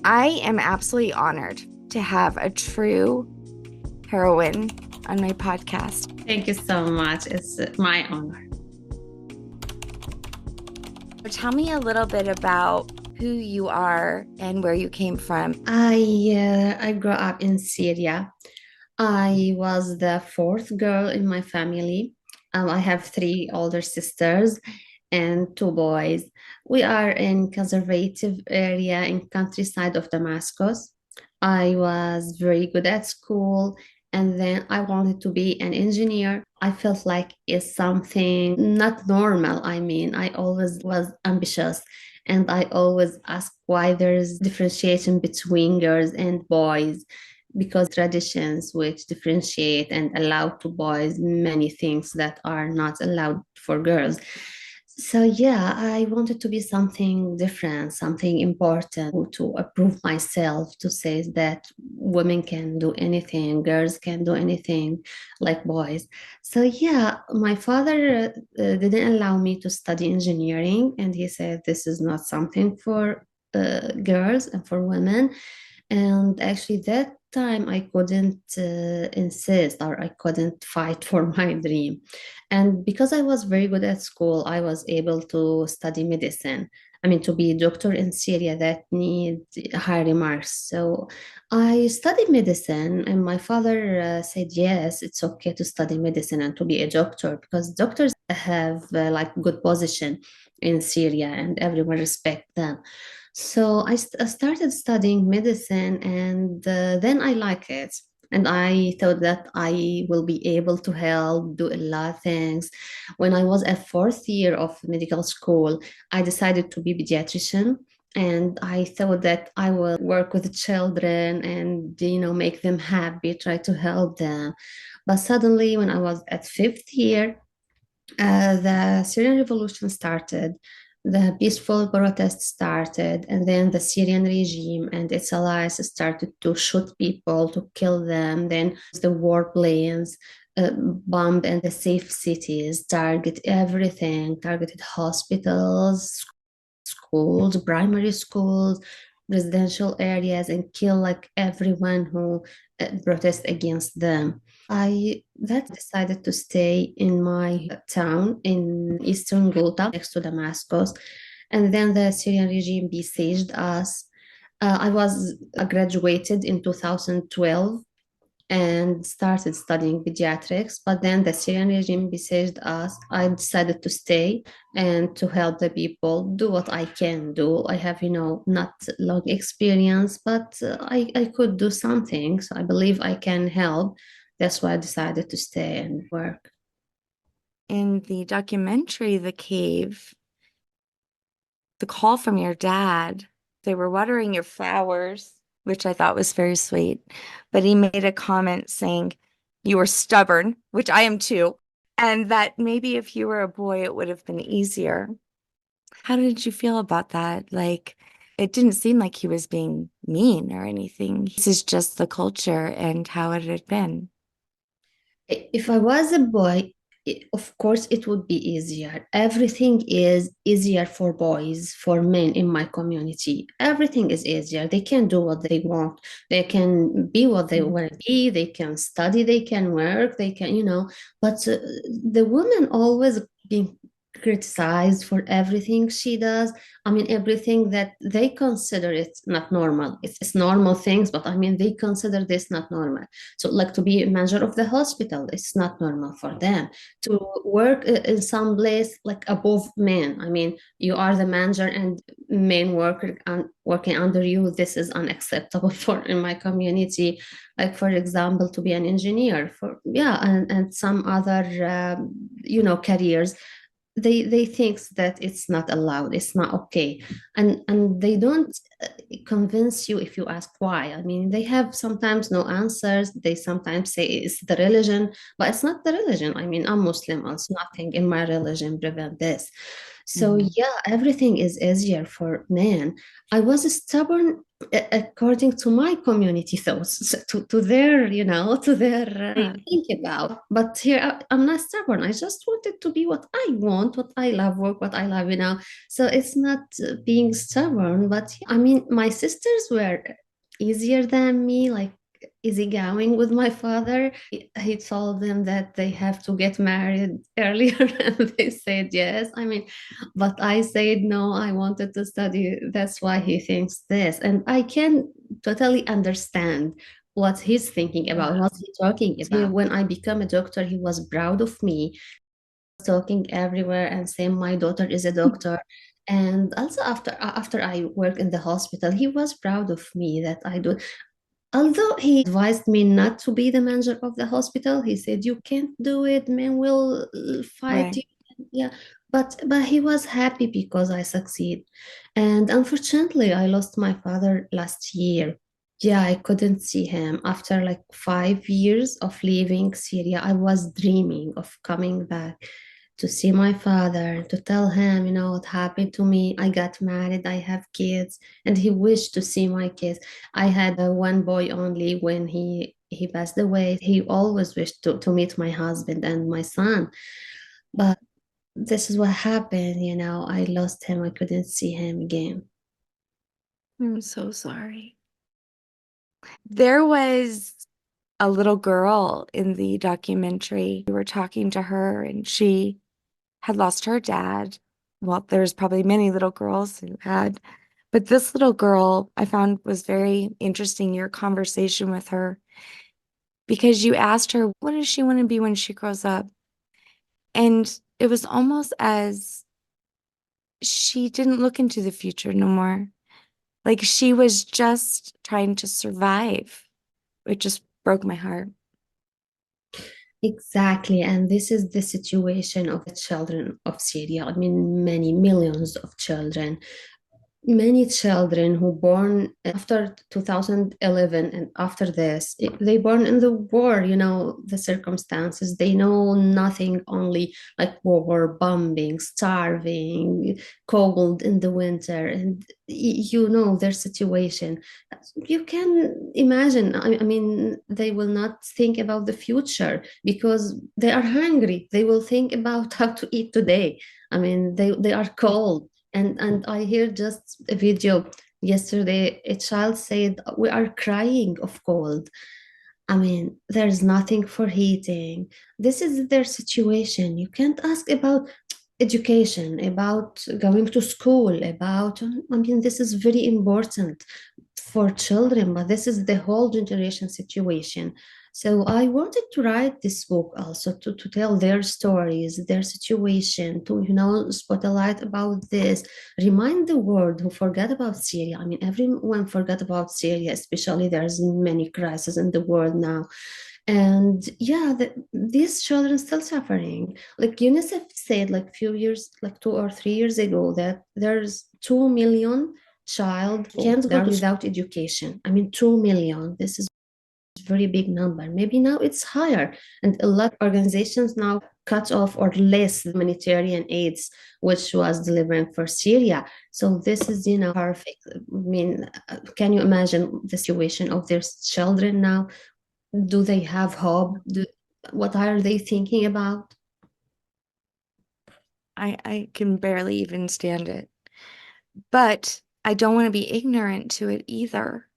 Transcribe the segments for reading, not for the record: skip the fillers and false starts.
I am absolutely honored to have a true heroine on my podcast. Thank you so much. It's my honor. Tell me a little bit about who you are and where you came from. I grew up in Syria. I was the fourth girl in my family. I have three older sisters and two boys. We are in conservative area in countryside of Damascus. I was very good at school, and then I wanted to be an engineer. I felt like it's something not normal. I mean, I always was ambitious, and I always asked why there's differentiation between girls and boys, because traditions which differentiate and allow to boys many things that are not allowed for girls. So yeah, I wanted to be something different, something important to approve myself, to say that women can do anything, girls can do anything like boys. So yeah, my father didn't allow me to study engineering, and he said this is not something for girls and for women. And actually, that time I couldn't insist, or I couldn't fight for my dream. And because I was very good at school, I was able to study medicine. I mean, to be a doctor in Syria that need high remarks. So I studied medicine, and my father said, yes, it's okay to study medicine and to be a doctor because doctors have like good position in Syria and everyone respect them. So I started studying medicine, and then I like it. And I thought that I will be able to help do a lot of things. When I was at fourth year of medical school, I decided to be pediatrician. And I thought that I will work with children and, make them happy, try to help them. But suddenly, when I was at fifth year, the Syrian revolution started, the peaceful protest started, and then the Syrian regime and its allies started to shoot people, to kill them. Then the war planes bombed and the safe cities, target everything, targeted hospitals, schools, primary schools, residential areas, and kill like everyone who protest against them. I that decided to stay in my town in Eastern Ghouta next to Damascus, and then the Syrian regime besieged us. I was graduated in 2012 and started studying pediatrics. But then the Syrian regime besieged us. I decided to stay and to help the people do what I can do. I have, not long experience, but I could do something. So I believe I can help. That's why I decided to stay and work. In the documentary, The Cave, the call from your dad, they were watering your flowers, which I thought was very sweet. But he made a comment saying, you were stubborn, which I am too, and that maybe if you were a boy, it would have been easier. How did you feel about that? Like, it didn't seem like he was being mean or anything. This is just the culture and how it had been. If I was a boy, of course, it would be easier. Everything is easier for boys, for men in my community. Everything is easier. They can do what they want. They can be what they want to be. They can study. They can work. They can, But the woman always being criticized for everything she does. I mean, everything that they consider it not normal. It's normal things, but I mean, they consider this not normal. So, like to be a manager of the hospital, it's not normal for them. To work in some place like above men. I mean, you are the manager and men worker working under you. This is unacceptable for in my community. Like for example, to be an engineer for and some other careers, they think that it's not allowed, it's not okay, and they don't convince you if you ask why. I mean, they have sometimes no answers. They sometimes say it's the religion, but it's not the religion. I mean, I'm Muslim, also nothing in my religion prevent this. So yeah, everything is easier for men. I was stubborn according to my community thoughts, to their, to their Yeah. think about. But here I'm not stubborn. I just wanted to be what I want, what I love, work what I love. So it's not being stubborn, but I mean, my sisters were easier than me, like easygoing with my father. He told them that they have to get married earlier, and they said yes. I mean, but I said no, I wanted to study. That's why he thinks this. And I can totally understand what he's thinking about, Yeah. what he's talking about. When I become a doctor, he was proud of me, talking everywhere and saying my daughter is a doctor. And also after I work in the hospital, he was proud of me that I do. Although he advised me not to be the manager of the hospital, he said you can't do it, men will fight Right. you. Yeah, but he was happy because I succeed. And unfortunately, I lost my father last year. Yeah, I couldn't see him after like 5 years of leaving Syria. I was dreaming of coming back to see my father, to tell him, what happened to me. I got married, I have kids, and he wished to see my kids. I had one boy only when he passed away. He always wished to meet my husband and my son. But this is what happened, I lost him. I couldn't see him again. I'm so sorry. There was a little girl in the documentary. We were talking to her, and she had lost her dad. Well, there's probably many little girls who had, but this little girl I found was very interesting, your conversation with her, because you asked her, what does she want to be when she grows up? And it was almost as she didn't look into the future no more. Like she was just trying to survive. It just broke my heart. Exactly. And this is the situation of the children of Syria. I mean, many millions of children. Many children who born after 2011 and after this, they born in the war, the circumstances. They know nothing, only like war, bombing, starving, cold in the winter, and you know their situation. You can imagine. I mean, they will not think about the future because they are hungry. They will think about how to eat today. I mean, they are cold. And I hear just a video yesterday. A child said, "We are crying of cold." I mean, there's nothing for heating. This is their situation. You can't ask about education, about going to school, about, I mean, this is very important for children, but this is the whole generation situation. So I wanted to write this book also to tell their stories, their situation, to, spot a light about this, remind the world who forgot about Syria. I mean, everyone forgot about Syria, especially there's many crises in the world now. And yeah, these children still suffering. Like UNICEF said like few years, like 2 or 3 years ago, that there's 2 million child can't go without education. I mean, 2 million. This is a very big number. Maybe now it's higher, and a lot of organizations now cut off or less the humanitarian aids which was delivering for Syria. So this is, perfect. I mean, can you imagine the situation of their children now? Do they have hope? What are they thinking about? I can barely even stand it. But I don't want to be ignorant to it either.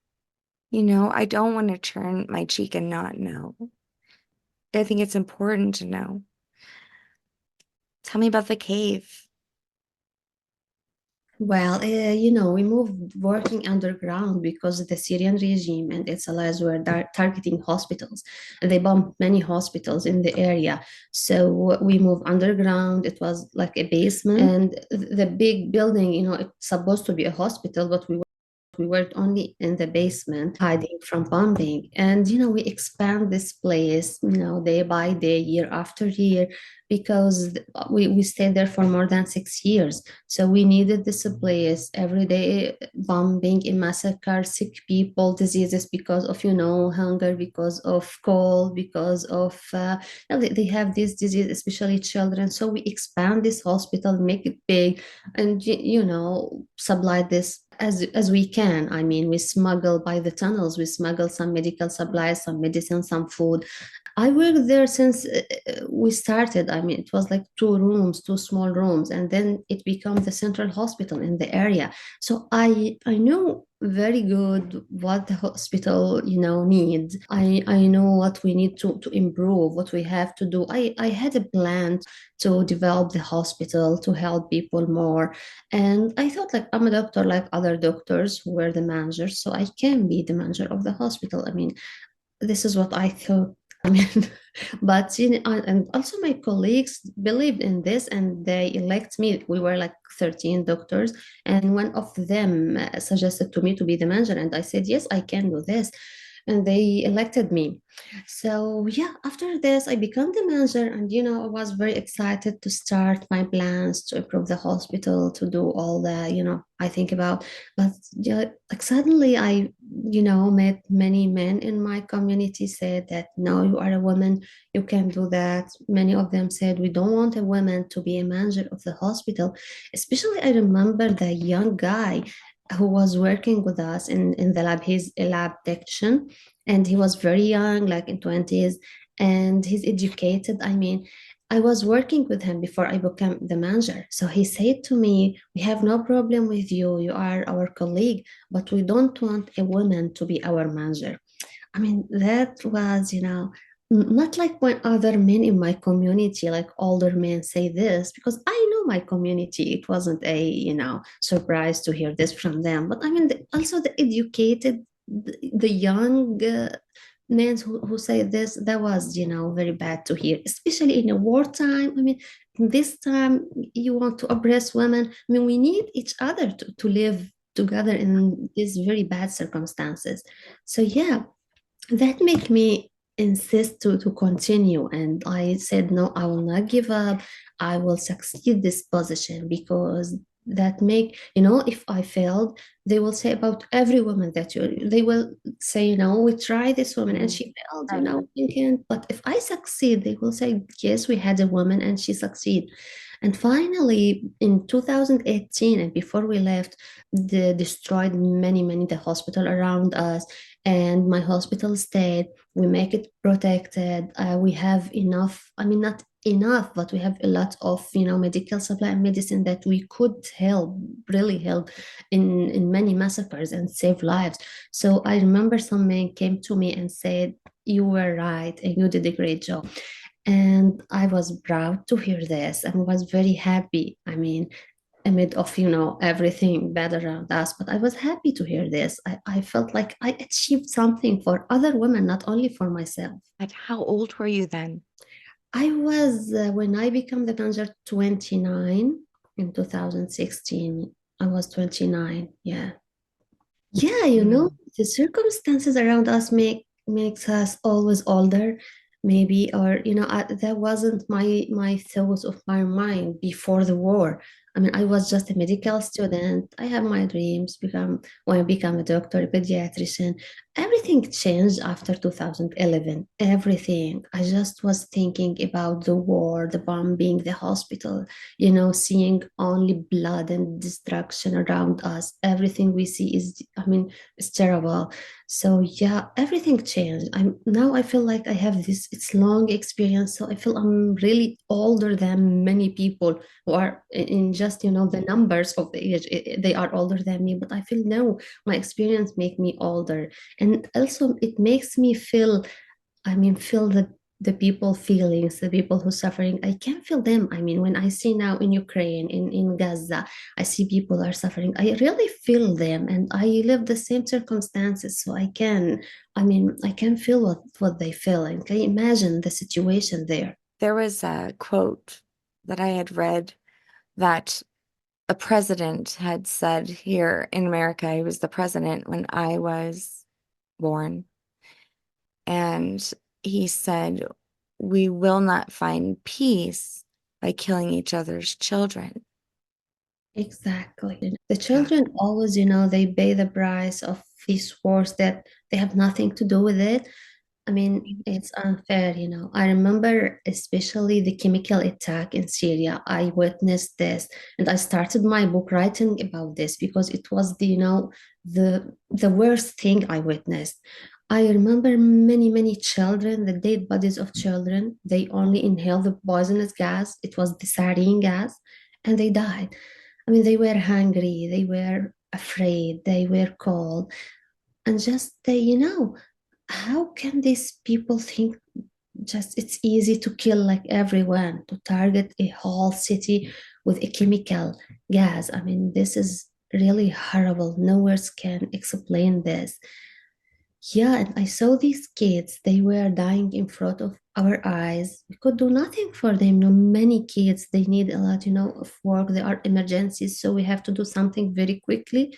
I don't want to turn my cheek and not know. I think it's important to know. Tell me about the cave. Well, we moved working underground because the Syrian regime and its allies were targeting hospitals. They bombed many hospitals in the area. So we moved underground. It was like a basement, and the big building, it's supposed to be a hospital, but we We were only in the basement, hiding from bombing. And, we expand this place, day by day, year after year, because we stayed there for more than 6 years. So we needed this place every day, bombing, in massacre, sick people, diseases because of, hunger, because of cold, because of, they have this disease, especially children. So we expand this hospital, make it big, and supply this as we can. I mean, we smuggle by the tunnels, we smuggle some medical supplies, some medicine, some food. I worked there since we started. I mean, it was like two rooms, two small rooms, and then it became the central hospital in the area. So I knew very good what the hospital, needs. I know what we need to improve, what we have to do. I had a plan to develop the hospital to help people more. And I thought, like, I'm a doctor like other doctors who were the managers, so I can be the manager of the hospital. I mean, this is what I thought. I mean, but and also my colleagues believed in this and they elect me. We were like 13 doctors, and one of them suggested to me to be the manager, and I said, yes, I can do this. And they elected me. So yeah, after this, I became the manager, and I was very excited to start my plans to improve the hospital, to do all the, I think about. But yeah, like suddenly I, met many men in my community said that no, you are a woman, you can do that. Many of them said we don't want a woman to be a manager of the hospital. Especially, I remember the young guy who was working with us in the lab. He's a lab technician, and he was very young, like in 20s, and he's educated. I mean, I was working with him before I became the manager. So he said to me, we have no problem with you. You are our colleague, but we don't want a woman to be our manager. I mean, that was, not like when other men in my community, like older men, say this, because I know my community. It wasn't a, surprise to hear this from them. But I mean, also the educated, the young men who say this, that was, very bad to hear, especially in a wartime. I mean, this time you want to oppress women. I mean, we need each other to live together in these very bad circumstances. So yeah, that made me insist to continue. And I said, no, I will not give up. I will succeed this position, because that make, if I failed, they will say about every woman that they will say, we tried this woman and she failed, Right. thinking. But if I succeed, they will say, yes, we had a woman and she succeeded. And finally, in 2018, and before we left, they destroyed many the hospital around us, and my hospital stayed. We make it protected. We have enough, I mean, not enough, but we have a lot of, medical supply and medicine that we could help, really help in many massacres and save lives. So I remember some men came to me and said, you were right and you did a great job. And I was proud to hear this and was very happy. I mean, amid of everything bad around us, but I was happy to hear this. I felt like I achieved something for other women, not only for myself. Like, how old were you then? I was when I became the manager 29 in 2016. I was 29. Yeah. Yeah, Mm. the circumstances around us makes us always older, maybe, or that wasn't my thoughts of my mind before the war. I mean, I was just a medical student. I have my dreams, become when I become a doctor, a pediatrician. Everything changed after 2011. Everything. I just was thinking about the war, the bombing, the hospital, seeing only blood and destruction around us. Everything we see is, I mean, it's terrible. So yeah, everything changed. I feel like I have this, it's long experience. So I feel I'm really older than many people who are in just, the numbers of the age. They are older than me, but I feel no, my experience make me older. And also it makes me feel, I mean, feel the people feelings, the people who suffering. I can feel them. I mean, when I see now in Ukraine, in Gaza, I see people are suffering. I really feel them, and I live the same circumstances, so I can feel what they feel, and can imagine the situation there. There was a quote that I had read that a president had said here in America, he was the president when I was born, and he said, "We will not find peace by killing each other's children." Exactly. The Yeah. children always, they pay the price of these wars that they have nothing to do with it. I mean, it's unfair. I remember especially the chemical attack in Syria. I witnessed this and I started my book writing about this because it was the worst thing I witnessed. I remember many, many children, the dead bodies of children, they only inhaled the poisonous gas. It was the sarin gas, and they died. I mean, they were hungry, they were afraid, they were cold, and just how can these people think just it's easy to kill like everyone, to target a whole city with a chemical gas? I mean, this is really horrible. No words can explain this. Yeah, and I saw these kids, they were dying in front of our eyes. We could do nothing for them. Many kids, they need a lot, of work. There are emergencies, so we have to do something very quickly.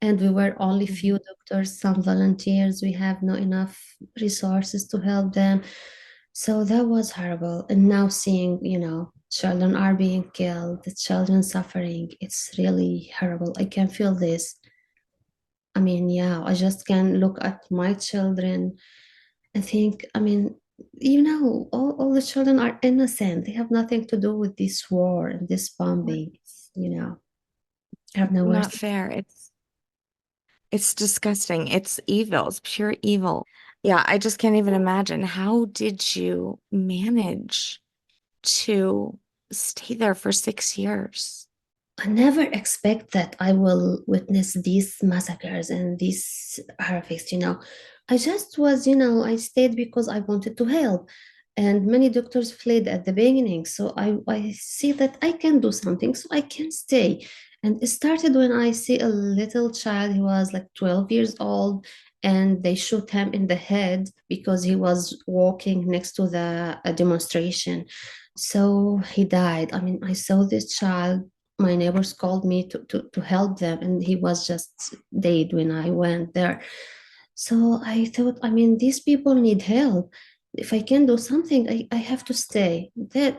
And we were only few Mhm. doctors, some volunteers. We have not enough resources to help them. So that was horrible. And now seeing, children are being killed, the children suffering, it's really horrible. I can feel this. I mean, yeah, I just can look at my children and think, I mean, all the children are innocent. They have nothing to do with this war and this bombing. I have no Not words. fair. It's disgusting. It's evil. It's pure evil. Yeah, I just can't even imagine. How did you manage to stay there for 6 years? I never expect that I will witness these massacres and these horrifics. I just was, I stayed because I wanted to help. And many doctors fled at the beginning. So I see that I can do something, so I can stay. And it started when I see a little child, he was like 12 years old, and they shot him in the head because he was walking next to the a demonstration. So he died. I mean, I saw this child. My neighbors called me to help them, and he was just dead when I went there. So I thought, I mean, these people need help. If I can do something, I have to stay. Then,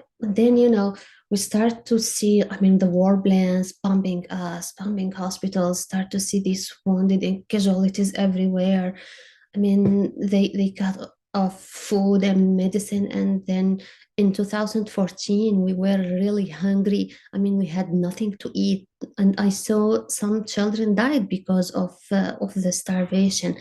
we start to see, I mean, the war plans bombing us, bombing hospitals, start to see these wounded and casualties everywhere. I mean, they cut off food and medicine, and then in 2014 we were really hungry. I mean, we had nothing to eat, and I saw some children died because of the starvation.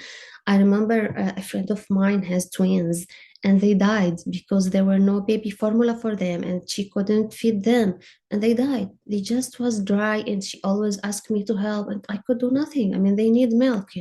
I remember a friend of mine has twins, and they died because there were no baby formula for them, and she couldn't feed them, and they died. They just was dry, and she always asked me to help, and I could do nothing. I mean, they need milk.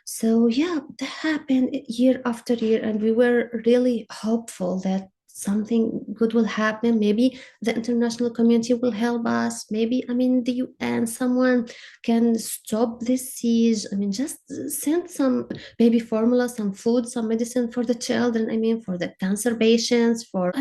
So yeah, that happened year after year, and we were really hopeful that something good will happen. Maybe the international community will help us. Maybe, I mean, the UN, someone can stop this siege. I mean, just send some baby formula, some food, some medicine for the children. I mean, for the cancer patients, for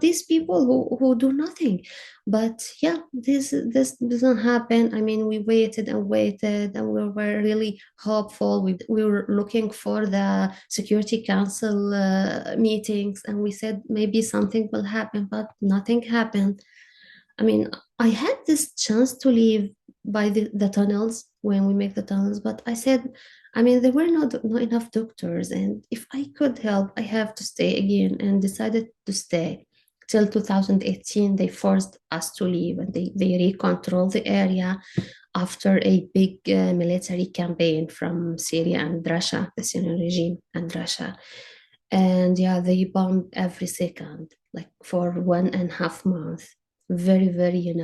these people who do nothing. But yeah, this doesn't happen. I mean, we waited and waited, and we were really hopeful. We were looking for the Security Council meetings, and we said maybe something will happen, but nothing happened. I mean, I had this chance to leave by the tunnels when we make the tunnels, but I said, I mean, there were not enough doctors, and if I could help, I have to stay again, and decided to stay. Till 2018, they forced us to leave, and they recontrolled the area after a big military campaign from Syria and Russia, the Syrian regime and Russia. And yeah, they bombed every second, like for 1.5 months. Very, very,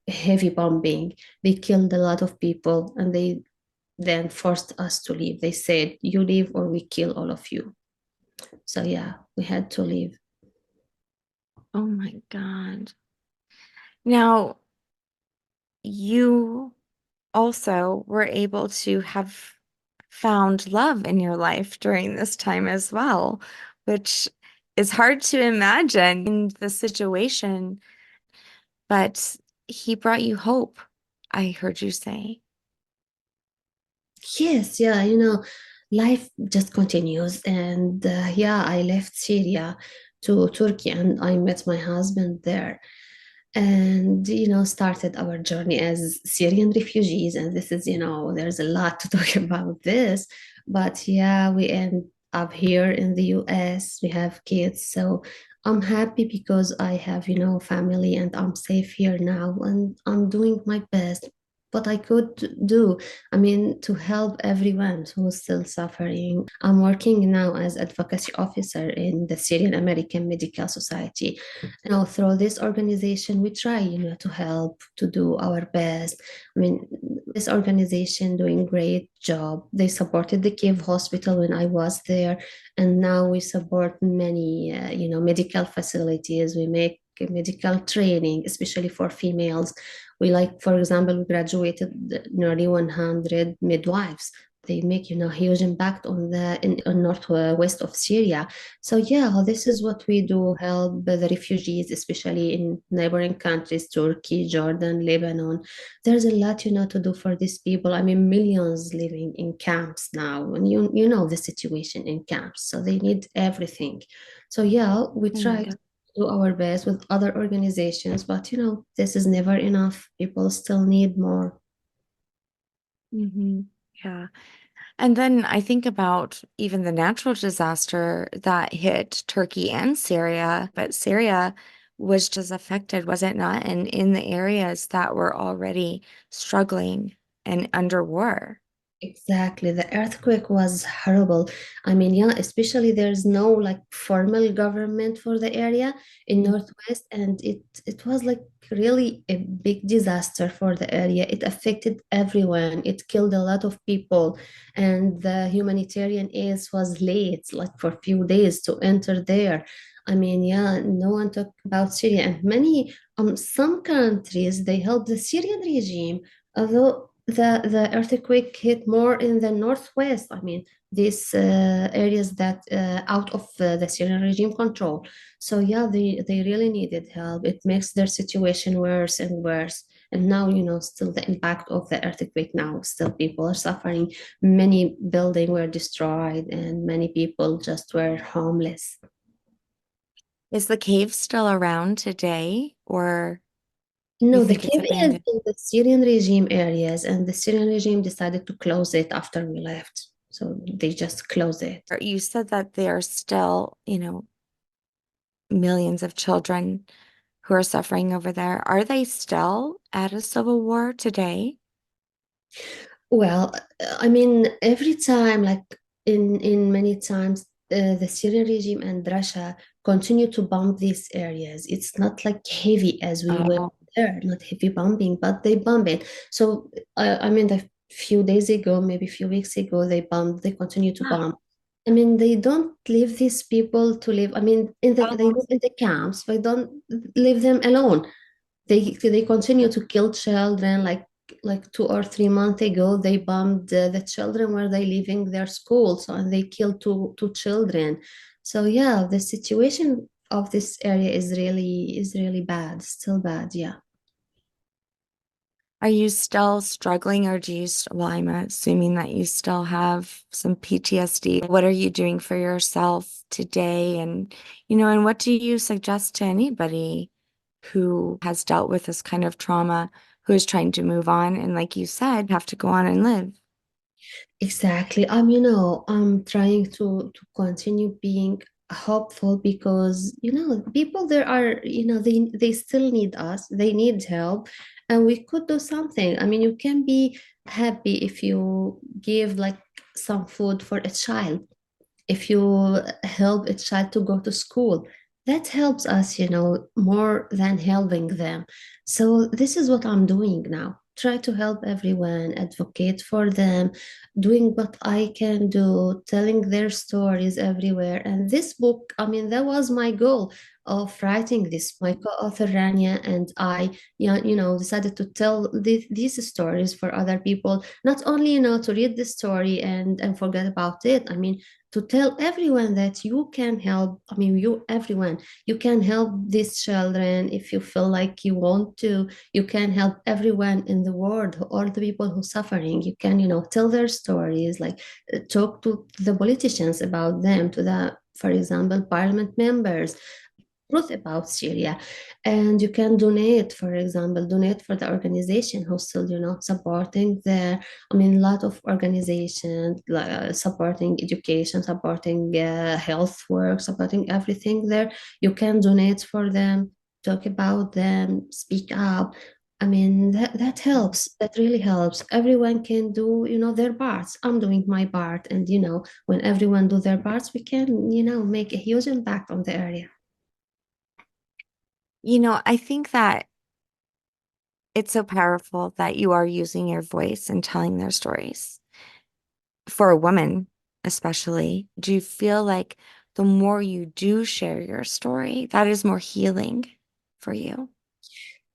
heavy bombing. They killed a lot of people, and they then forced us to leave. They said, you leave or we kill all of you. So yeah, we had to leave. Oh my God. Now, you also were able to have found love in your life during this time as well, which is hard to imagine in the situation, but he brought you hope. I heard you say. Yes, yeah, life just continues. And yeah, I left Syria to Turkey and I met my husband there. And, started our journey as Syrian refugees. And this is, there's a lot to talk about this. But yeah, we end up here in the US. We have kids. So I'm happy because I have, family and I'm safe here now. And I'm doing my best. What I could do, I mean, to help everyone who's still suffering. I'm working now as advocacy officer in the Syrian American Medical Society. Through this organization, we try, to help, to do our best. I mean, this organization doing great job. They supported the Kiev hospital when I was there, and now we support many, medical facilities. We make medical training, especially for females. We like, for example, we graduated nearly 100 midwives. They make, huge impact on on northwest of Syria. So yeah, this is what we do, help the refugees, especially in neighboring countries, Turkey, Jordan, Lebanon. There's a lot, to do for these people. I mean, millions living in camps now, and you know the situation in camps, so they need everything. So yeah, we Oh my try to God. do our best with other organizations, but this is never enough. People still need more. Yeah. And then I think about even the natural disaster that hit Turkey and Syria, but Syria was just affected, was it not? And in the areas that were already struggling and under war. Exactly. The earthquake was horrible. I mean, yeah, especially there's no like formal government for the area in Mm. Northwest, and it was like really a big disaster for the area. It affected everyone. It killed a lot of people, and the humanitarian aid was late, like for a few days to enter there. I mean, yeah, no one talked about Syria, and many some countries they helped the Syrian regime, although the earthquake hit more in the northwest. I mean, these areas that out of the Syrian regime control. So yeah, they really needed help. It makes their situation worse and worse. And now, still the impact of the earthquake now, still people are suffering. Many buildings were destroyed and many people just were homeless. Is the cave still around today, or you No, the think it's cave is abandoned? in the Syrian regime areas, and the Syrian regime decided to close it after we left. So they just closed it. Or you said that there are still, millions of children who are suffering over there. Are they still at a civil war today? Well, I mean, every time, like in many times, the Syrian regime and Russia continue to bomb these areas. It's not like heavy as we were Oh, there, not heavy bombing, but they bomb it. So, I mean, a few days ago, maybe a few weeks ago, they bombed. They continue to bomb. I mean, they don't leave these people to live. I mean, they oh. live in the camps. They don't leave them alone. They continue to kill children. Like 2 or 3 months ago, they bombed the children where they leaving their schools, and they killed two children. So yeah, the situation of this area is really bad, still bad. Yeah. Are you still struggling, or do you, well, I'm assuming that you still have some PTSD. What are you doing for yourself today? And what do you suggest to anybody who has dealt with this kind of trauma, who is trying to move on and, like you said, have to go on and live? Exactly. I'm trying to continue being hopeful because, people there are, they still need us. They need help, and we could do something. I mean, you can be happy if you give like some food for a child, if you help a child to go to school. That helps us, more than helping them. So this is what I'm doing now. Try to help everyone, advocate for them, doing what I can do, telling their stories everywhere. And this book, I mean, that was my goal. of writing this. My co-author Rania and I, yeah, decided to tell these stories for other people, not only, to read the story and forget about it. I mean, to tell everyone that you can help. I mean, everyone, you can help these children if you feel like you want to. You can help everyone in the world, all the people who are suffering. You can, tell their stories, like talk to the politicians about them, to the, for example, parliament members, truth about Syria. And you can donate, for example, donate for the organization who's still, supporting the, I mean, a lot of organizations supporting education, supporting health work, supporting everything there. You can donate for them, talk about them, speak up. I mean, that helps. That really helps. Everyone can do, their parts. I'm doing my part. And, when everyone do their parts, we can, make a huge impact on the area. I think that it's so powerful that you are using your voice and telling their stories. For a woman, especially, do you feel like the more you do share your story, that is more healing for you?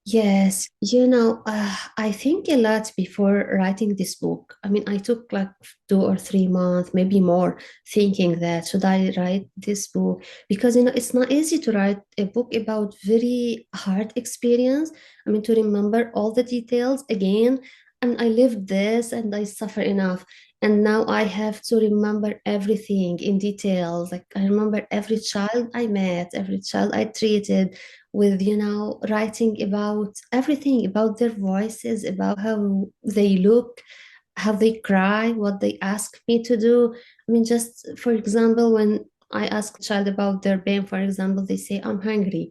Yes, I think a lot before writing this book. I mean, I took like 2 or 3 months, maybe more, thinking that should I write this book? Because it's not easy to write a book about very hard experience. I mean, to remember all the details again, and I lived this and I suffer enough. And now I have to remember everything in details. Like I remember every child I met, every child I treated with, writing about everything, about their voices, about how they look, how they cry, what they ask me to do. I mean, just for example, when I ask a child about their pain, for example, they say, I'm hungry.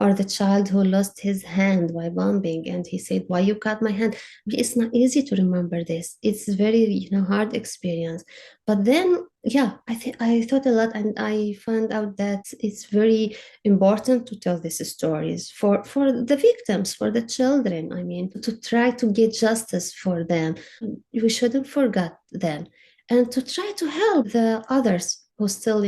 Or the child who lost his hand by bombing and he said, why you cut my hand? It's not easy to remember this. It's very, hard experience. But then, yeah, I thought a lot and I found out that it's very important to tell these stories for the victims, for the children. I mean, to try to get justice for them. We shouldn't forget them, and to try to help the others who still,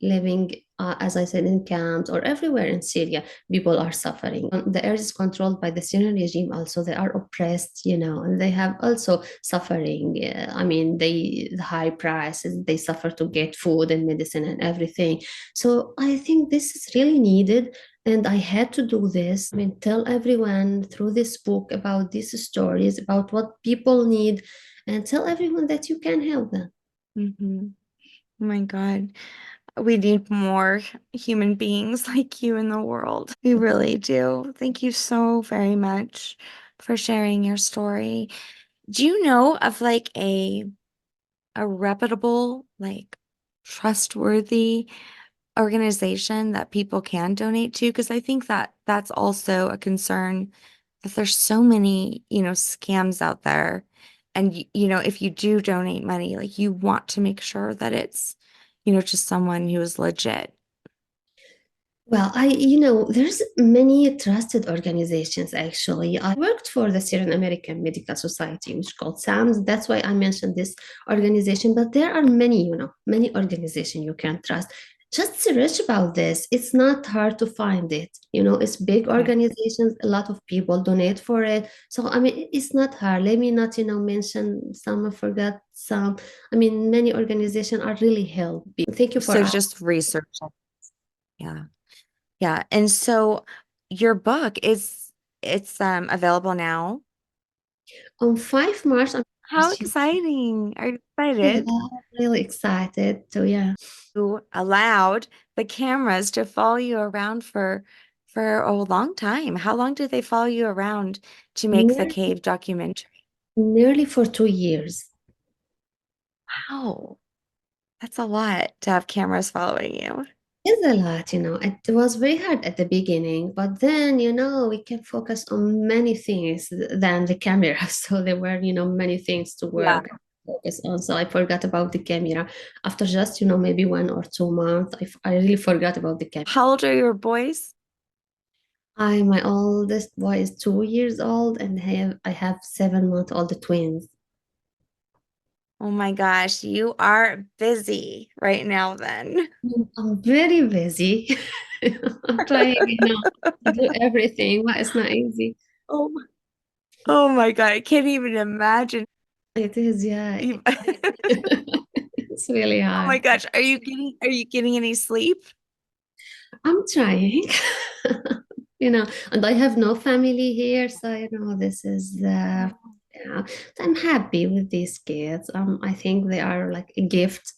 living, as I said, in camps or everywhere in Syria. People are suffering. The earth is controlled by the Syrian regime. Also, they are oppressed, and they have also suffering. I mean, the high prices they suffer to get food and medicine and everything. So I think this is really needed. And I had to do this. I mean, tell everyone through this book about these stories, about what people need, and tell everyone that you can help them. Hmm. Oh my God. We need more human beings like you in the world. We really do. Thank you so very much for sharing your story. Do you know of like a reputable, like trustworthy organization that people can donate to? Because I think that that's also a concern that there's so many, scams out there. And, if you do donate money, like you want to make sure that it's, just someone who is legit. Well, there's many trusted organizations actually. I worked for the Syrian American Medical Society, which is called SAMS. That's why I mentioned this organization. But there are many, many organizations you can trust. Just search about this. It's not hard to find it. It's big Okay. organizations. A lot of people donate for it. So, I mean, it's not hard. Let me not, mention some. I forgot some. I mean, many organizations are really helping. Thank you for So asking. just research. Yeah. Yeah. And so your book it's available now. On 5 March, I'm How exciting. Are you yeah, excited? really excited. So yeah, You allowed the cameras to follow you around for a long time. How long did they follow you around to make the nearly, cave documentary? nearly for 2 years. Wow, that's a lot to have cameras following you. It's a lot. It was very hard at the beginning, but then, we can focus on many things than the camera. So there were, many things to Yeah. work, focus on. So I forgot about the camera. After just, maybe 1 or 2 months, I really forgot about the camera. How old are your boys? My oldest boy is 2 years old, and I have 7-month-old twins. Oh my gosh, you are busy right now then. I'm very busy. I'm trying, to do everything, but it's not easy. Oh, oh my God, I can't even imagine. It is, yeah. It's really Oh my hard. gosh, are you getting any sleep? I'm trying, and I have no family here, so this is yeah. I'm happy with these kids. I think they are like a gift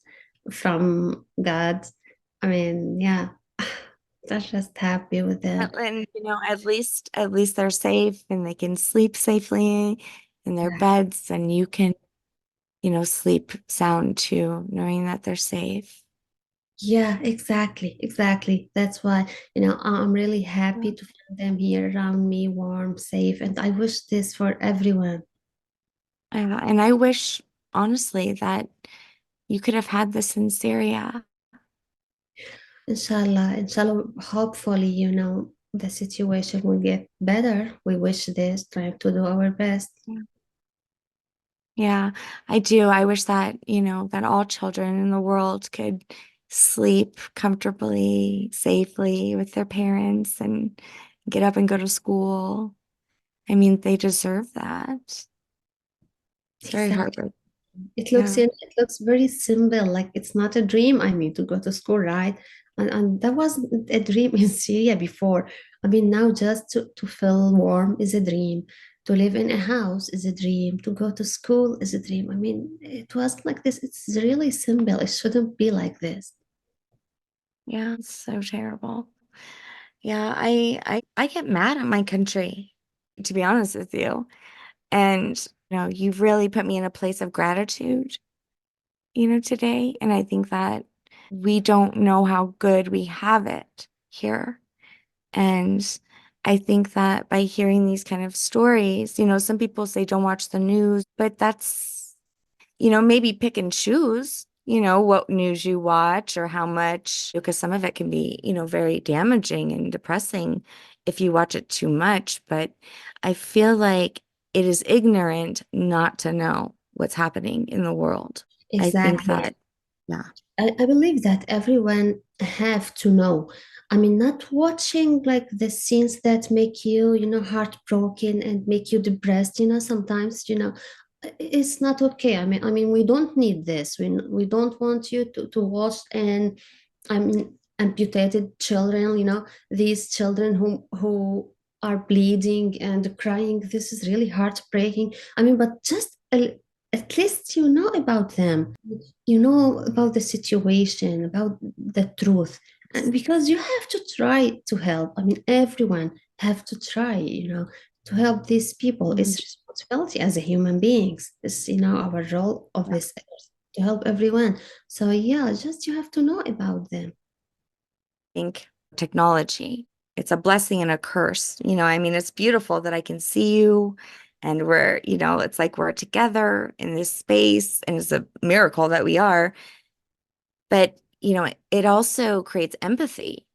from God. I mean, yeah, I'm just happy with it. And at least they're safe and they can sleep safely in their Yeah, beds and you can, sleep sound too, knowing that they're safe. yeah, exactly, exactly. That's why, I'm really happy to find them here around me, warm, safe, and I wish this for everyone. And I wish, honestly, that you could have had this in Syria. Inshallah, inshallah, hopefully, the situation will get better. We wish this, trying to do our best. Yeah, I do. I wish that, that all children in the world could sleep comfortably, safely with their parents and get up and go to school. I mean, they deserve that. It's very Exactly. heartbreaking. It looks Yeah. it looks very simple, like it's not a dream. I mean, to go to school, right? And that wasn't a dream in Syria before. I mean, now just to feel warm is a dream. To live in a house is a dream. To go to school is a dream. I mean, it was like this. It's really simple. It shouldn't be like this. Yeah, it's so terrible. Yeah, I get mad at my country, to be honest with you. And, you've really put me in a place of gratitude, today. And I think that we don't know how good we have it here. And I think that by hearing these kind of stories, some people say don't watch the news, but that's, maybe pick and choose, what news you watch or how much, because some of it can be, very damaging and depressing if you watch it too much. But I feel like it is ignorant not to know what's happening in the world. I think Exactly. that, yeah. I believe that everyone have to know. I mean, not watching like the scenes that make you, heartbroken and make you depressed, sometimes, it's not okay. I mean, we don't need this. We don't want you to watch and I mean amputated children, these children who are bleeding and crying. This is really heartbreaking. I mean, but just at least you know about them, you know about the situation, about the truth, and because you have to try to help. I mean, everyone have to try, to help these people. It's responsibility as a human beings. It's, our role of this earth to help everyone. So yeah, just you have to know about them. Think technology. It's a blessing and a curse. I mean, it's beautiful that I can see you and it's like we're together in this space and it's a miracle that we are. But, it also creates empathy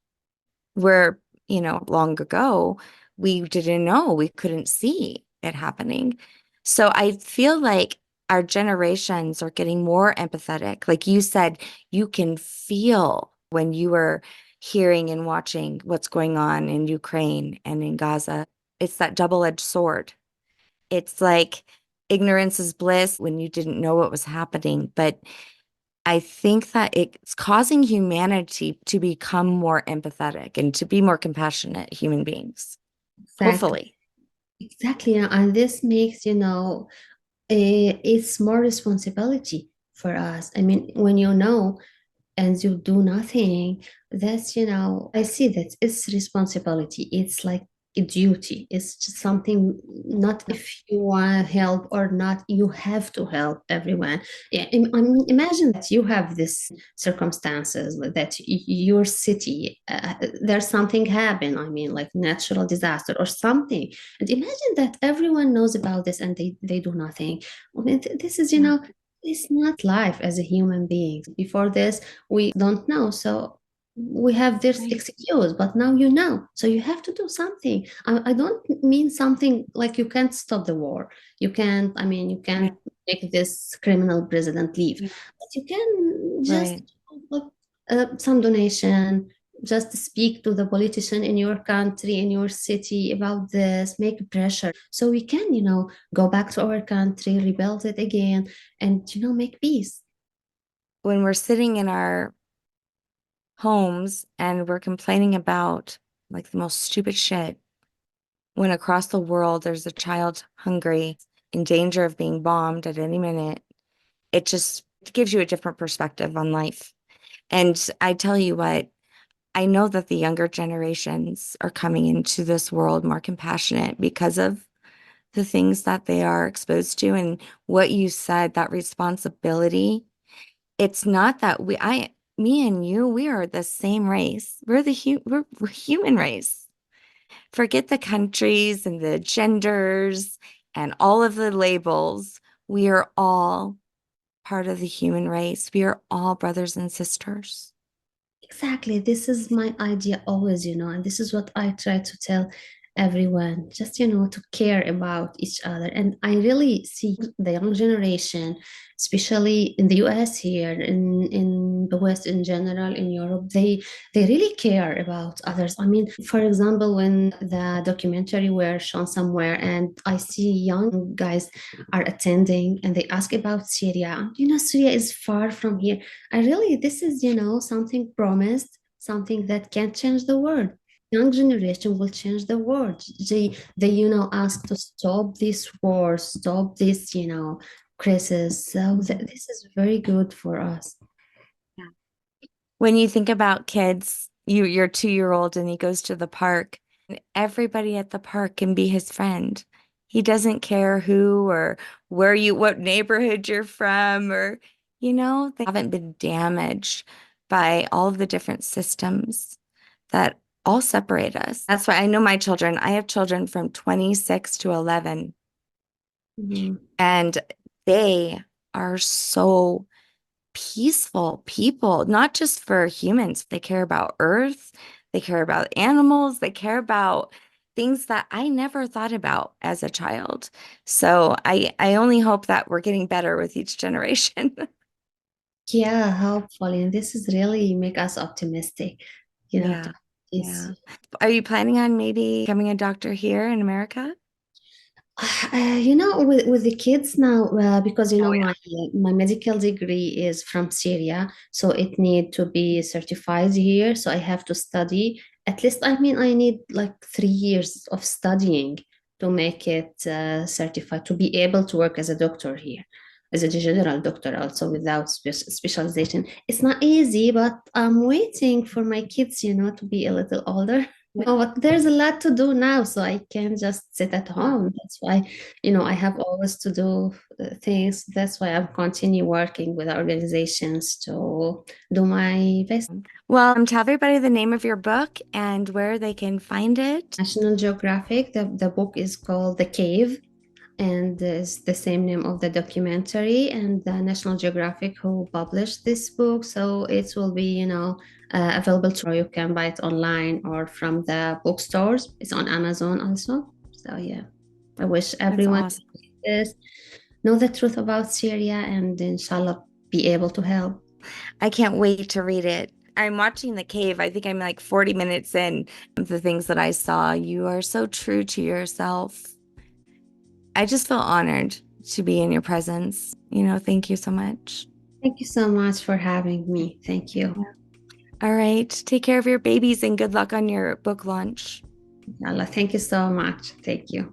where, long ago we didn't know, we couldn't see it happening. So I feel like our generations are getting more empathetic. Like you said, you can feel when you were hearing and watching what's going on in Ukraine and in Gaza. It's that double-edged sword. It's like ignorance is bliss when you didn't know what was happening. But I think that it's causing humanity to become more empathetic and to be more compassionate human beings. Exactly. Hopefully. Exactly. And this makes, it's more responsibility for us. I mean, when you know and you do nothing, that's, I see that it's responsibility. It's like a duty. It's just something, not if you want help or not, you have to help everyone. Yeah, I mean, imagine that you have this circumstances that your city, there's something happen. I mean, like natural disaster or something. And imagine that everyone knows about this and they do nothing. I mean, this is, Yeah. it's not life as a human being. Before this, we don't know. So we have this Right. excuse, but now you know. So you have to do something. I don't mean something like you can't stop the war. You can't, I mean, you Yeah. can't make this criminal president leave, Yeah. but you can just Right. like some donation, just speak to the politician in your country, in your city about this, make pressure so we can, go back to our country, rebuild it again, and, make peace. When we're sitting in our homes and we're complaining about like the most stupid shit, when across the world there's a child hungry, in danger of being bombed at any minute, it just gives you a different perspective on life. And I tell you what, I know that the younger generations are coming into this world more compassionate because of the things that they are exposed to and what you said, that responsibility. It's not that me and you, we are the same race. We're human race. Forget the countries and the genders and all of the labels. We are all part of the human race. We are all brothers and sisters. Exactly. This is my idea always, and this is what I try to tell everyone, just, to care about each other. And I really see the young generation, especially in the US here, in the West in general, in Europe, they really care about others. I mean, for example, when the documentary were shown somewhere and I see young guys are attending and they ask about Syria, Syria is far from here. This is, something promised, something that can change the world. Young generation will change the world. They, ask to stop this war, stop this, crisis. So this is very good for us. When you think about kids, your 2-year-old and he goes to the park, and everybody at the park can be his friend. He doesn't care who or what neighborhood you're from, or, they haven't been damaged by all of the different systems that all separate us. That's why I know my children. I have children from 26 to 11, Mhm. and they are so peaceful people, not just for humans. They care about Earth, they care about animals, they care about things that I never thought about as a child. So I only hope that we're getting better with each generation. Yeah, hopefully. And this is really make us optimistic, to Yeah. this. Yeah. Are you planning on maybe becoming a doctor here in America? With the kids now, because Oh yeah. my medical degree is from Syria, so it need to be certified here. So I have to study at least. I mean, I need like 3 years of studying to make it certified to be able to work as a doctor here, as a general doctor, also without specialization. It's not easy, but I'm waiting for my kids, to be a little older. No, but there's a lot to do now, so I can't just sit at home. That's why, I have always to do things. That's why I'm continue working with organizations to do my best. Well, tell everybody the name of your book and where they can find it. National Geographic, the book is called The Cave, and is the same name of the documentary, and the National Geographic who published this book. So it will be, available to you can buy it online or from the bookstores. It's on Amazon also. So yeah, I wish That's everyone awesome. is know the truth about Syria and inshallah be able to help. I can't wait to read it. I'm watching The Cave. I think I'm like 40 minutes in of the things that I saw. You are so true to yourself. I just feel honored to be in your presence. Thank you so much. Thank you so much for having me. Thank you. Yeah. All right. Take care of your babies and good luck on your book launch. Allah, thank you so much. Thank you.